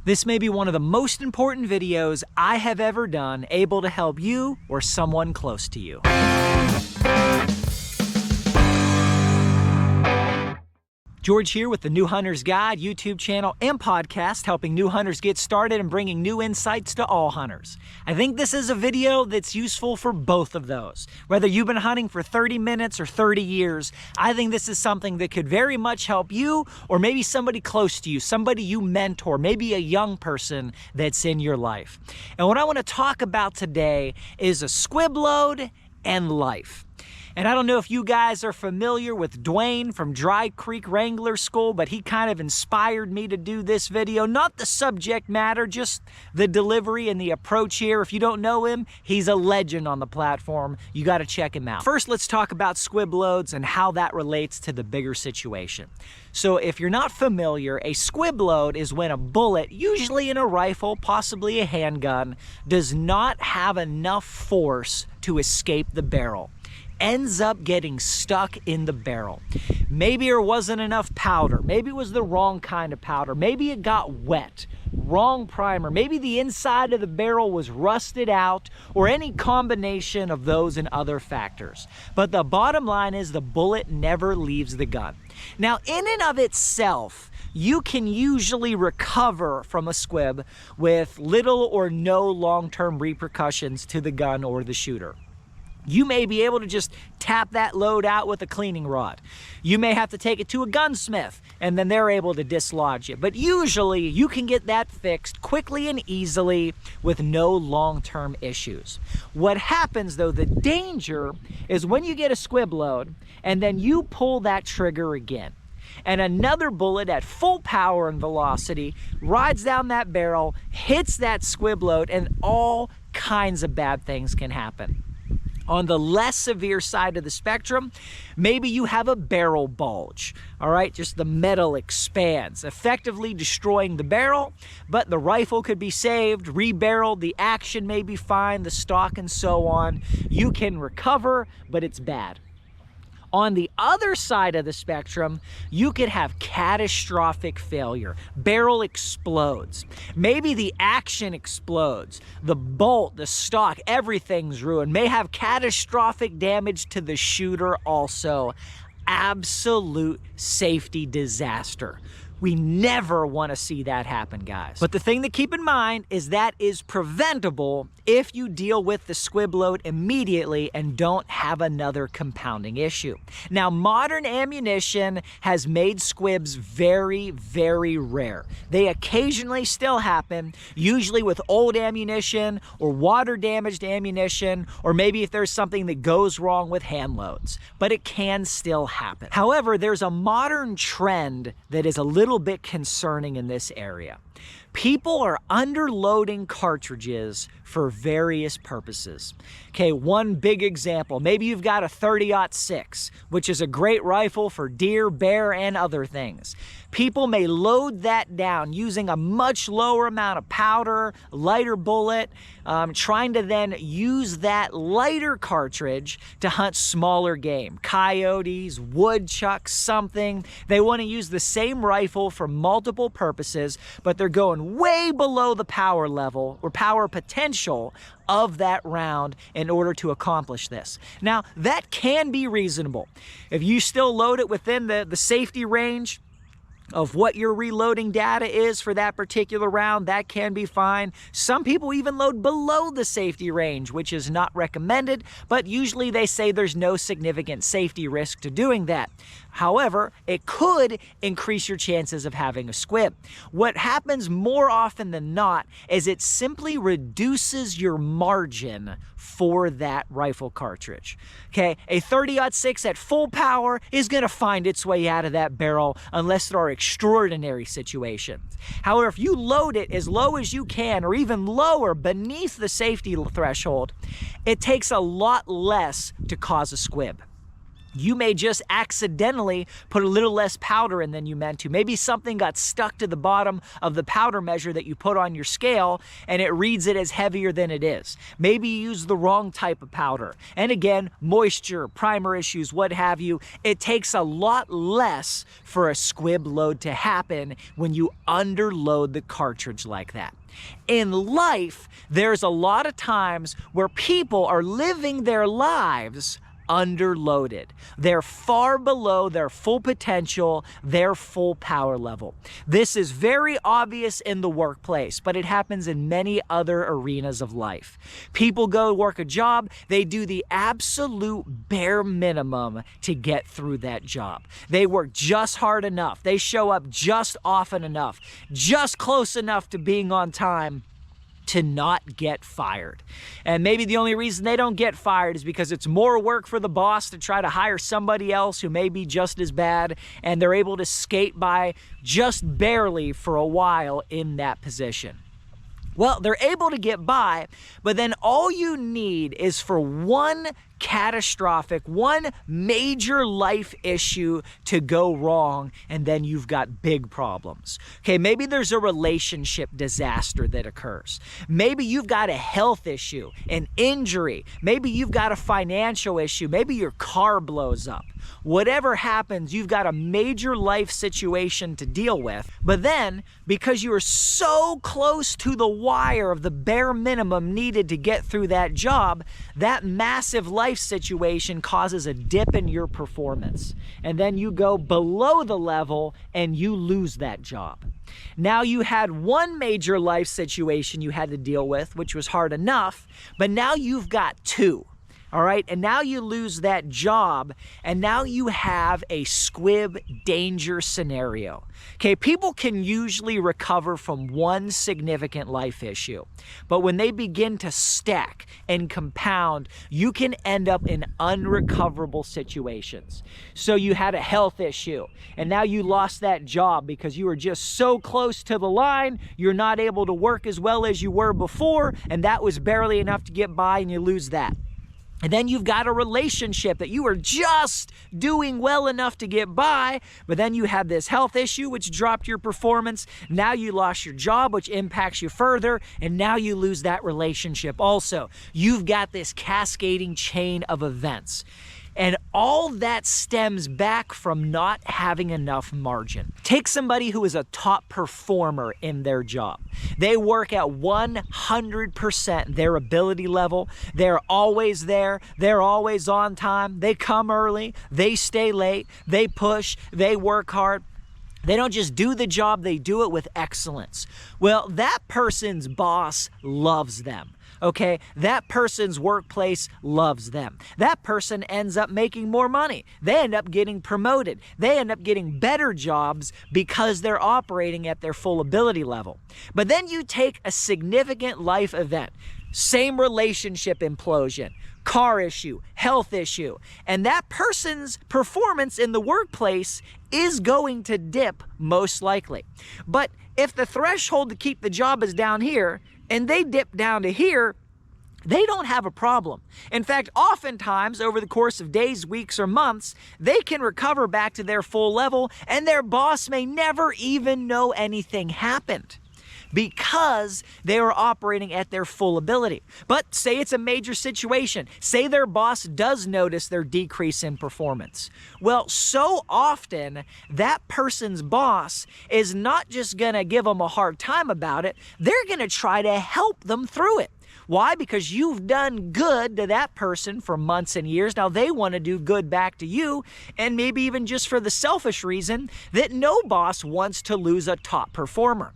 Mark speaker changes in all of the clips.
Speaker 1: This may be one of the most important videos I have ever done, able to help you or someone close to you. George here with the New Hunter's Guide YouTube channel and podcast, helping new hunters get started and bringing new insights to all hunters. I think this is a video that's useful for both of those. Whether you've been hunting for 30 minutes or 30 years, I think this is something that could very much help you or maybe somebody close to you, somebody you mentor, maybe a young person that's in your life. And what I want to talk about today is a squib load and life. And I don't know if you guys are familiar with Dwayne from Dry Creek Wrangler School, but he kind of inspired me to do this video. Not the subject matter, just the delivery and the approach here. If you don't know him, he's a legend on the platform. You got to check him out. First, let's talk about squib loads and how that relates to the bigger situation. So if you're not familiar, a squib load is when a bullet, usually in a rifle, possibly a handgun, does not have enough force to escape the barrel. Ends up getting stuck in the barrel. Maybe there wasn't enough powder. Maybe it was the wrong kind of powder. Maybe it got wet. Wrong primer. Maybe the inside of the barrel was rusted out, or any combination of those and other factors. But the bottom line is the bullet never leaves the gun. Now, in and of itself, you can usually recover from a squib with little or no long-term repercussions to the gun or the shooter. You may be able to just tap that load out with a cleaning rod. You may have to take it to a gunsmith and then they're able to dislodge it. But usually you can get that fixed quickly and easily with no long-term issues. What happens though, the danger is when you get a squib load and then you pull that trigger again. And another bullet at full power and velocity rides down that barrel, hits that squib load, and all kinds of bad things can happen. On the less severe side of the spectrum, maybe you have a barrel bulge, all right? Just the metal expands, effectively destroying the barrel, but the rifle could be saved, rebarreled, the action may be fine, the stock and so on. You can recover, but it's bad. On the other side of the spectrum, you could have catastrophic failure. Barrel explodes. Maybe the action explodes. The bolt, the stock, everything's ruined. May have catastrophic damage to the shooter also. Absolute safety disaster. We never want to see that happen, guys. But the thing to keep in mind is that is preventable if you deal with the squib load immediately and don't have another compounding issue. Now, modern ammunition has made squibs very, very rare. They occasionally still happen, usually with old ammunition or water-damaged ammunition, or maybe if there's something that goes wrong with hand loads, but it can still happen. However, there's a modern trend that is a little bit concerning in this area. People are underloading cartridges for various purposes. Okay, one big example, maybe you've got a 30-06, which is a great rifle for deer, bear, and other things. People may load that down using a much lower amount of powder, lighter bullet, trying to then use that lighter cartridge to hunt smaller game, coyotes, woodchucks, something. They want to use the same rifle for multiple purposes, but they're going way below the power level or power potential of that round in order to accomplish this. Now, that can be reasonable. If you still load it within the safety range of what your reloading data is for that particular round, that can be fine. Some people even load below the safety range, which is not recommended, but usually they say there's no significant safety risk to doing that. However, it could increase your chances of having a squib. What happens more often than not is it simply reduces your margin for that rifle cartridge. Okay, a 30-06 at full power is going to find its way out of that barrel unless there are extraordinary situations. However, if you load it as low as you can or even lower beneath the safety threshold, it takes a lot less to cause a squib. You may just accidentally put a little less powder in than you meant to. Maybe something got stuck to the bottom of the powder measure that you put on your scale and it reads it as heavier than it is. Maybe you used the wrong type of powder. And again, moisture, primer issues, what have you. It takes a lot less for a squib load to happen when you underload the cartridge like that. In life, there's a lot of times where people are living their lives underloaded. They're far below their full potential, their full power level. This is very obvious in the workplace, but it happens in many other arenas of life. People go work a job, they do the absolute bare minimum to get through that job. They work just hard enough. They show up just often enough, just close enough to being on time to not get fired. And maybe the only reason they don't get fired is because it's more work for the boss to try to hire somebody else who may be just as bad, and they're able to skate by just barely for a while in that position. Well, they're able to get by, but then all you need is for one major life issue to go wrong, and then you've got big problems. Okay, maybe there's a relationship disaster that occurs. Maybe you've got a health issue, an injury. Maybe you've got a financial issue. Maybe your car blows up. Whatever happens, you've got a major life situation to deal with. But then, because you are so close to the wire of the bare minimum needed to get through that job, that massive life situation causes a dip in your performance. And then you go below the level and you lose that job. Now you had one major life situation you had to deal with, which was hard enough, but now you've got two. All right, and now you lose that job, and now you have a squib danger scenario. Okay, people can usually recover from one significant life issue, but when they begin to stack and compound, you can end up in unrecoverable situations. So you had a health issue, and now you lost that job because you were just so close to the line, you're not able to work as well as you were before, and that was barely enough to get by, and you lose that. And then you've got a relationship that you were just doing well enough to get by, but then you had this health issue which dropped your performance. Now you lost your job, which impacts you further, and now you lose that relationship also. You've got this cascading chain of events. And all that stems back from not having enough margin. Take somebody who is a top performer in their job. They work at 100% their ability level. They're always there. They're always on time. They come early. They stay late. They push. They work hard. They don't just do the job, they do it with excellence. Well, that person's boss loves them. Okay, that person's workplace loves them. That person ends up making more money. They end up getting promoted. They end up getting better jobs because they're operating at their full ability level. But then you take a significant life event, same relationship implosion, car issue, health issue, and that person's performance in the workplace is going to dip most likely. But if the threshold to keep the job is down here, and they dip down to here, they don't have a problem. In fact, oftentimes over the course of days, weeks, or months, they can recover back to their full level, and their boss may never even know anything happened because they are operating at their full ability. But say it's a major situation. Say their boss does notice their decrease in performance. Well, so often that person's boss is not just gonna give them a hard time about it, they're gonna try to help them through it. Why? Because you've done good to that person for months and years. Now they want to do good back to you, and maybe even just for the selfish reason that no boss wants to lose a top performer.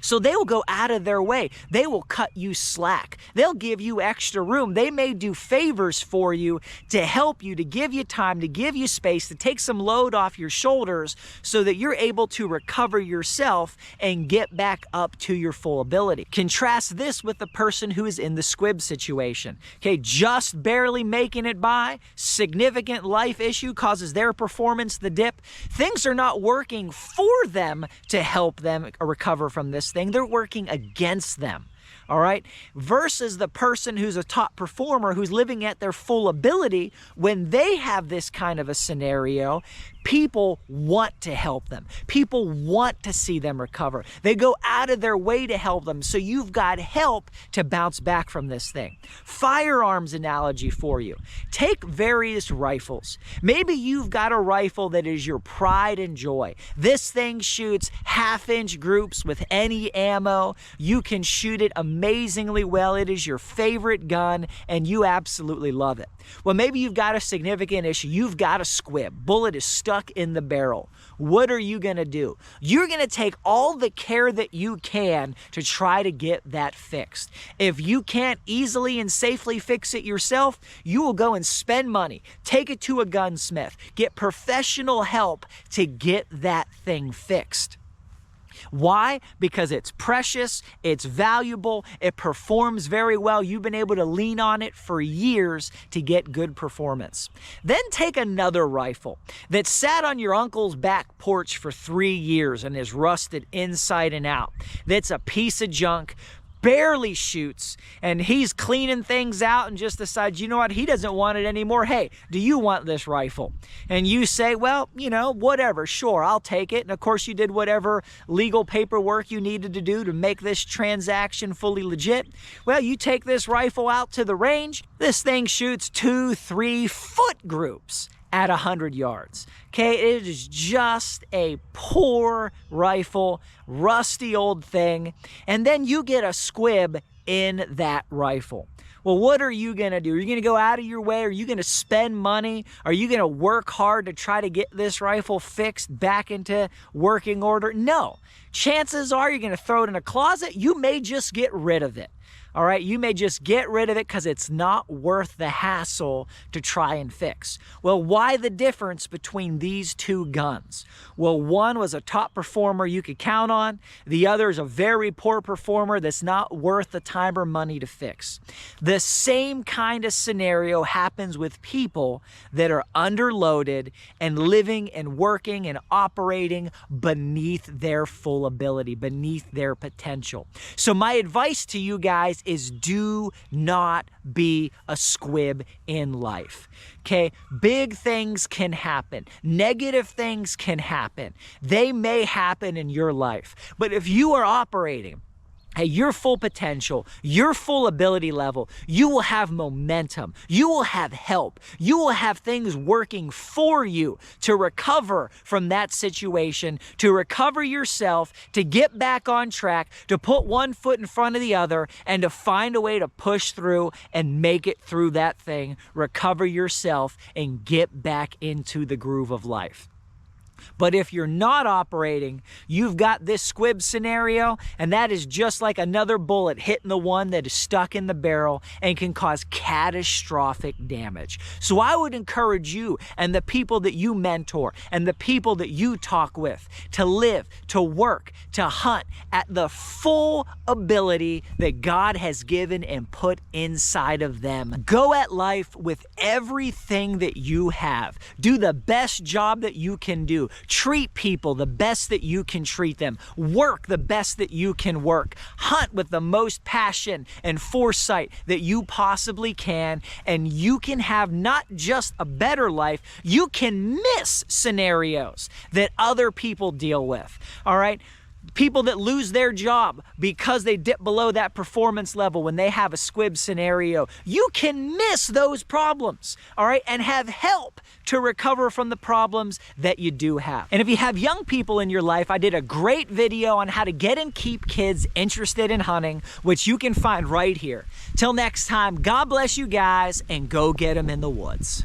Speaker 1: So they will go out of their way. They will cut you slack. They'll give you extra room. They may do favors for you to help you, to give you time, to give you space, to take some load off your shoulders so that you're able to recover yourself and get back up to your full ability. Contrast this with the person who is in the squib situation. Okay, just barely making it by, significant life issue causes their performance the dip. Things are not working for them to help them recover from this thing. They're working against them. all right? Versus the person who's a top performer who's living at their full ability. When they have this kind of a scenario, people want to help them. People want to see them recover. They go out of their way to help them. So you've got help to bounce back from this thing. Firearms analogy for you. Take various rifles. Maybe you've got a rifle that is your pride and joy. This thing shoots half-inch groups with any ammo. You can shoot it amazingly well. It is your favorite gun and you absolutely love it. Well, maybe you've got a significant issue. You've got a squib. Bullet is stuck in the barrel. What are you going to do? You're going to take all the care that you can to try to get that fixed. If you can't easily and safely fix it yourself, you will go and spend money, take it to a gunsmith, get professional help to get that thing fixed. Why? Because it's precious, it's valuable, it performs very well. You've been able to lean on it for years to get good performance. Then take another rifle that sat on your uncle's back porch for 3 years and is rusted inside and out. That's a piece of junk, barely shoots, and he's cleaning things out and just decides, you know what, he doesn't want it anymore. Hey, do you want this rifle? And you say, well, you know, whatever, sure, I'll take it. And of course you did whatever legal paperwork you needed to do to make this transaction fully legit. Well, you take this rifle out to the range. This thing shoots 2-3 foot groups at 100 yards. Okay, it is just a poor rifle, rusty old thing, and then you get a squib in that rifle. Well, what are you going to do? Are you going to go out of your way? Are you going to spend money? Are you going to work hard to try to get this rifle fixed back into working order? No. Chances are you're going to throw it in a closet. You may just get rid of it. All right, you may just get rid of it because it's not worth the hassle to try and fix. Well, why the difference between these two guns? Well, one was a top performer you could count on. The other is a very poor performer that's not worth the time or money to fix. The same kind of scenario happens with people that are underloaded and living and working and operating beneath their full ability, beneath their potential. So my advice to you guys is do not be a squib in life. Okay, big things can happen. Negative things can happen. They may happen in your life. But if you are operating at your full potential, your full ability level, you will have momentum. You will have help. You will have things working for you to recover from that situation, to recover yourself, to get back on track, to put one foot in front of the other, and to find a way to push through and make it through that thing, recover yourself, and get back into the groove of life. But if you're not operating, you've got this squib scenario, and that is just like another bullet hitting the one that is stuck in the barrel and can cause catastrophic damage. So I would encourage you and the people that you mentor and the people that you talk with to live, to work, to hunt at the full ability that God has given and put inside of them. Go at life with everything that you have. Do the best job that you can do. Treat people the best that you can treat them. Work the best that you can work. Hunt with the most passion and foresight that you possibly can, and you can have not just a better life, you can miss scenarios that other people deal with. All right? People that lose their job because they dip below that performance level when they have a squib scenario. You can miss those problems, all right, and have help to recover from the problems that you do have. And if you have young people in your life, I did a great video on how to get and keep kids interested in hunting, which you can find right here. Till next time, God bless you guys, and go get them in the woods.